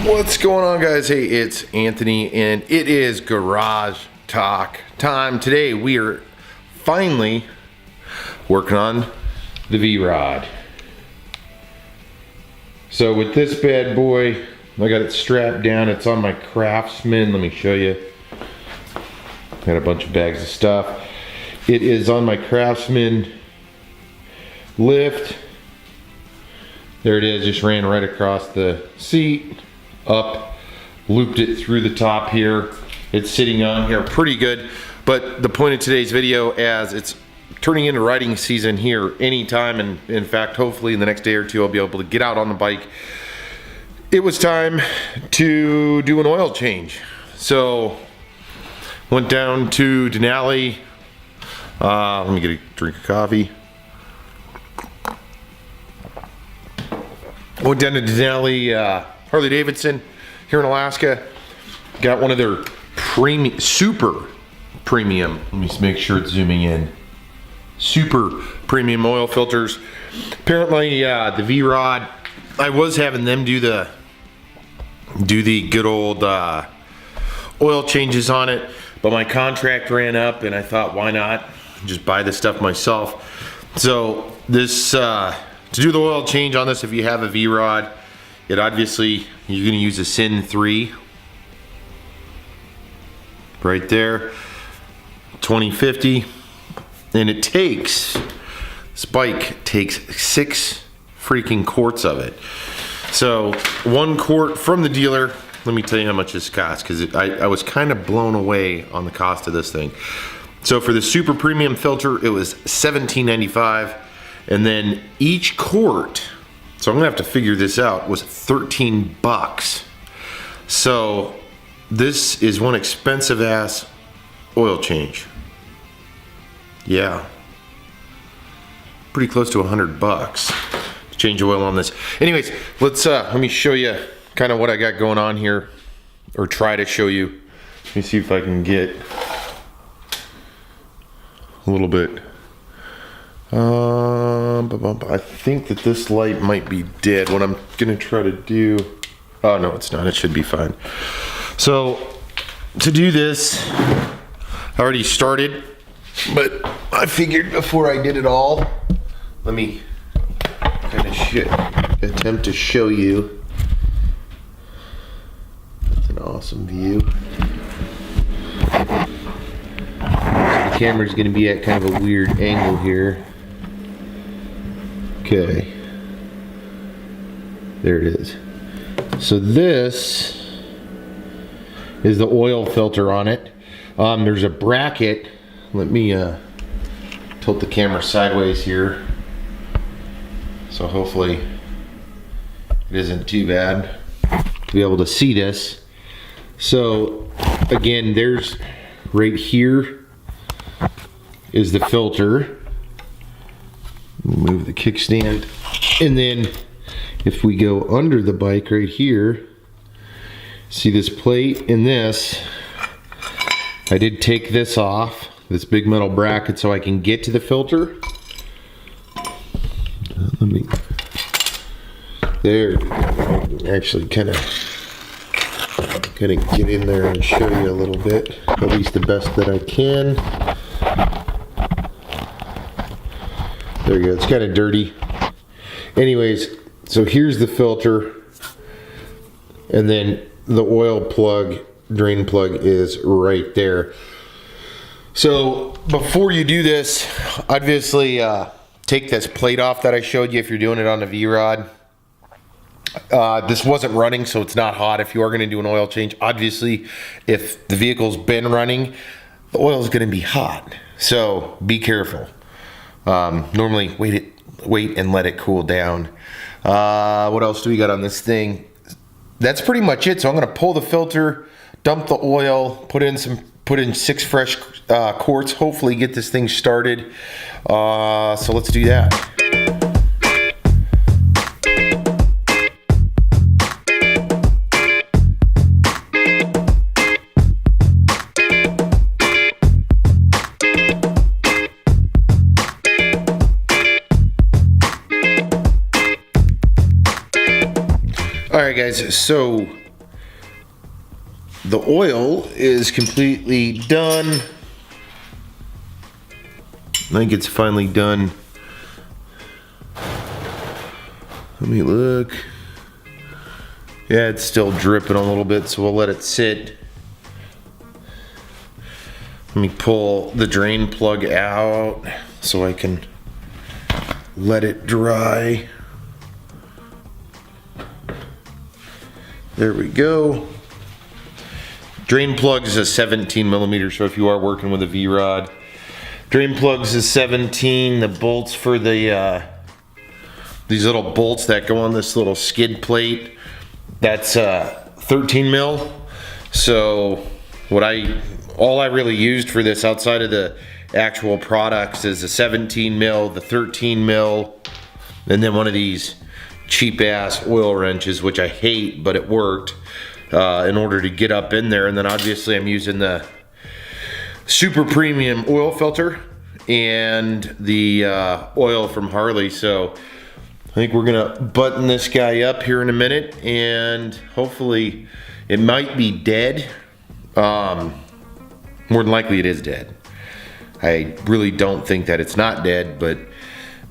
What's going on, guys? Hey, it's Anthony and it is garage talk time. Today we are finally working on the V-Rod. So with this bad boy, I got it strapped down. It's on my Craftsman. Let me show you. Got a bunch of bags of stuff. It is on my Craftsman lift. There it is, just ran right across the seat, up, looped it through the top here. It's sitting on here pretty good. But the point of today's video, as it's turning into riding season here anytime, and in fact, hopefully in the next day or two, I'll be able to get out on the bike. It was time to do an oil change. So, went down to Denali. Let me get a drink of coffee. Went down to Denali, harley-davidson here in Alaska. Got one of their super premium, let me just make sure it's zooming in, super premium oil filters. Apparently the V-Rod, I was having them do the good old oil changes on it, but my contract ran up and I thought, why not just buy this stuff myself. So this to do the oil change on this, if you have a V-Rod, it obviously, you're going to use a SIN 3 right there, 2050, and it takes, this bike takes 6 freaking quarts of it. So 1 quart from the dealer, let me tell you how much this costs, because I was kind of blown away on the cost of this thing. So for the super premium filter, it was $17.95. And then each quart, so I'm gonna have to figure this out, was 13 bucks. So this is one expensive ass oil change. Yeah. Pretty close to 100 bucks to change oil on this. Anyways, let me show you kind of what I got going on here, or try to show you. Let me see if I can get a little bit. I think that this light might be dead. What I'm gonna try to do, oh no, it's not, it should be fine. So to do this, I already started, but I figured before I did it all, let me kind of attempt to show you. That's an awesome view. So the camera's gonna be at kind of a weird angle here. Okay, there it is. So this is the oil filter on it. There's a bracket. Let me tilt the camera sideways here, so hopefully it isn't too bad to be able to see this. So again, there's right here is the filter. Move the kickstand, and then if we go under the bike right here, see this plate and this, I did take this off, this big metal bracket, so I can get to the filter. Let me, there, actually kind of get in there and show you a little bit, at least the best that I can. There we go, it's kind of dirty. Anyways, so here's the filter, and then the oil plug, drain plug is right there. So before you do this, obviously take this plate off that I showed you if you're doing it on a V-Rod. This wasn't running, so it's not hot if you are gonna do an oil change. Obviously, if the vehicle's been running, the oil is gonna be hot, so be careful. Normally wait and let it cool down. What else do we got on this thing? That's pretty much it. So I'm gonna pull the filter, dump the oil, put in 6 fresh quarts, hopefully get this thing started. So let's do that. All right, guys, so the oil is completely done. I think it's finally done. Let me look. Yeah, it's still dripping a little bit, so we'll let it sit. Let me pull the drain plug out so I can let it dry. There we go. Drain plugs is a 17 millimeter, so if you are working with a V-rod, drain plugs is 17. The bolts for the these little bolts that go on this little skid plate, that's 13 mil. So all I really used for this outside of the actual products is the 17 mil, the 13 mil, and then one of these cheap ass oil wrenches, which I hate, but it worked in order to get up in there. And then obviously I'm using the super premium oil filter and the oil from Harley. So I think we're gonna button this guy up here in a minute, and hopefully it might be dead. More than likely it is dead. I really don't think that it's not dead, but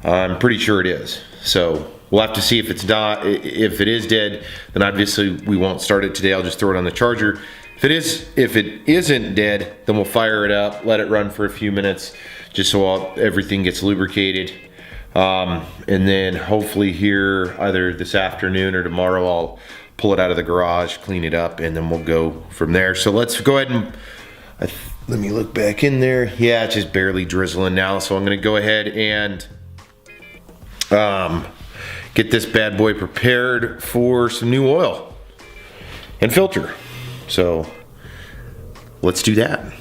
I'm pretty sure it is. So we'll have to see if if it is dead, then obviously we won't start it today. I'll just throw it on the charger. If it isn't dead, then we'll fire it up, let it run for a few minutes, just so everything gets lubricated. And then hopefully here, either this afternoon or tomorrow, I'll pull it out of the garage, clean it up, and then we'll go from there. So let's go ahead and, let me look back in there. Yeah, it's just barely drizzling now. So I'm gonna go ahead and get this bad boy prepared for some new oil and filter. So let's do that.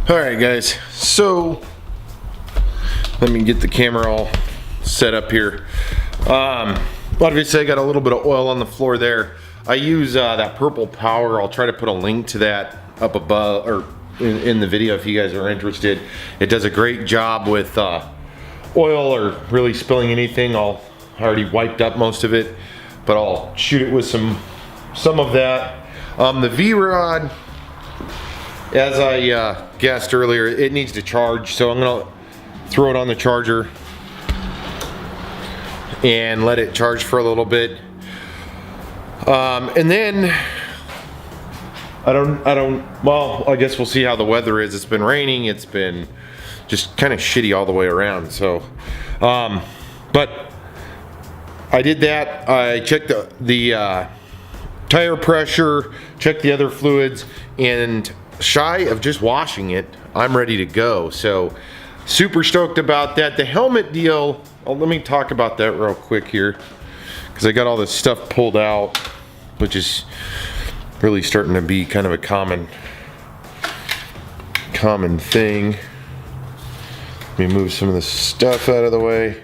Alright guys, so let me get the camera all set up here. Obviously I got a little bit of oil on the floor there. I use that Purple Power. I'll try to put a link to that up above or in the video if you guys are interested. It does a great job with oil or really spilling anything. I already wiped up most of it, but I'll shoot it with some of that. The V-Rod, as I guessed earlier, it needs to charge, so I'm gonna throw it on the charger and let it charge for a little bit. And then well, I guess we'll see how the weather is. It's been raining, it's been just kind of shitty all the way around. So, but I did that. I checked the tire pressure, checked the other fluids, and shy of just washing it, I'm ready to go. So super stoked about that. The helmet deal, let me talk about that real quick here, because I got all this stuff pulled out, which is really starting to be kind of a common thing. Let me move some of the stuff out of the way.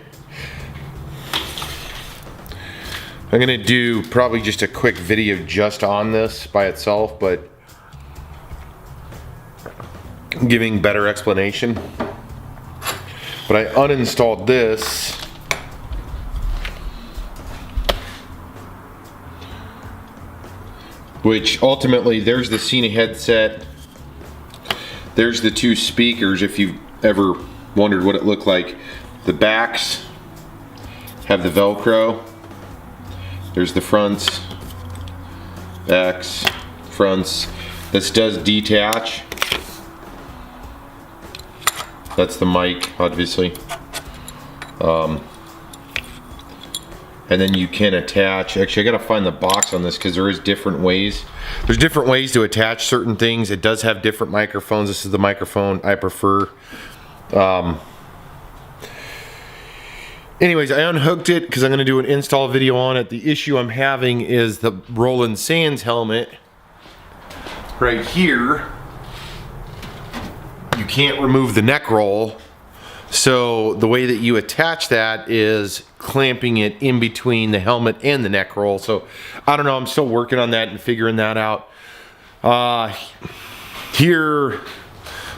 I'm gonna do probably just a quick video just on this by itself, but giving better explanation. But I uninstalled this, which ultimately, there's the Cena headset, there's the two speakers. If you've ever wondered what it looked like, the backs have the Velcro, there's the fronts, backs, fronts. This does detach. That's the mic, obviously. and then you can attach. Actually, I gotta find the box on this because there is different ways. There's different ways to attach certain things. It does have different microphones. This is the microphone I prefer. Anyways, I unhooked it because I'm gonna do an install video on it. The issue I'm having is the Roland Sands helmet right here. You can't remove the neck roll. So the way that you attach that is clamping it in between the helmet and the neck roll. So I don't know, I'm still working on that and figuring that out. Here,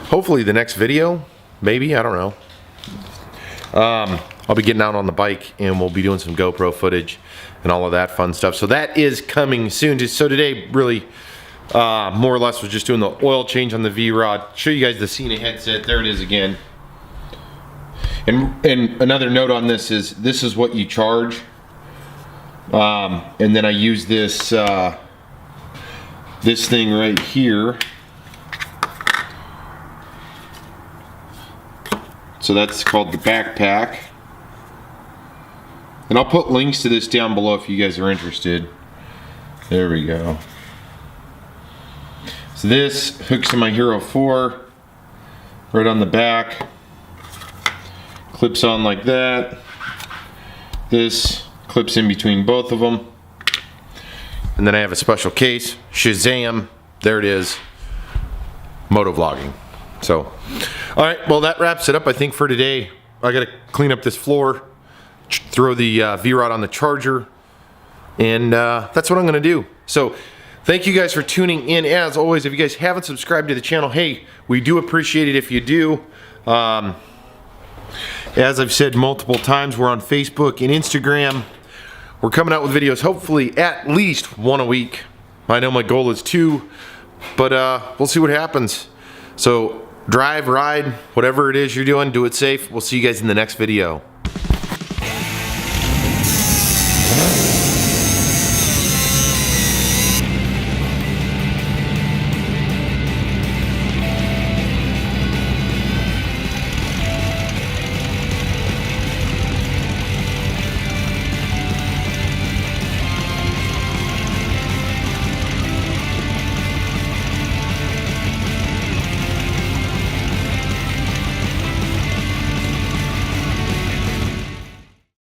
hopefully the next video, maybe, I don't know. I'll be getting out on the bike and we'll be doing some GoPro footage and all of that fun stuff. So that is coming soon. So today really more or less was just doing the oil change on the V-Rod. Show you guys the Cena headset. There it is again. And another note on this is what you charge. And then I use this this thing right here. So that's called the backpack. And I'll put links to this down below if you guys are interested. There we go. So this hooks to my Hero 4 right on the back. Clips on like that. This clips in between both of them. And then I have a special case. Shazam. There it is. Motovlogging. So, all right. Well, that wraps it up, I think, for today. I got to clean up this floor, throw the V-Rod on the charger, and that's what I'm going to do. So, thank you guys for tuning in. As always, if you guys haven't subscribed to the channel, hey, we do appreciate it if you do. As I've said multiple times, we're on Facebook and Instagram. We're coming out with videos, hopefully at least one a week. I know my goal is 2, but we'll see what happens. So drive, ride, whatever it is you're doing, do it safe. We'll see you guys in the next video.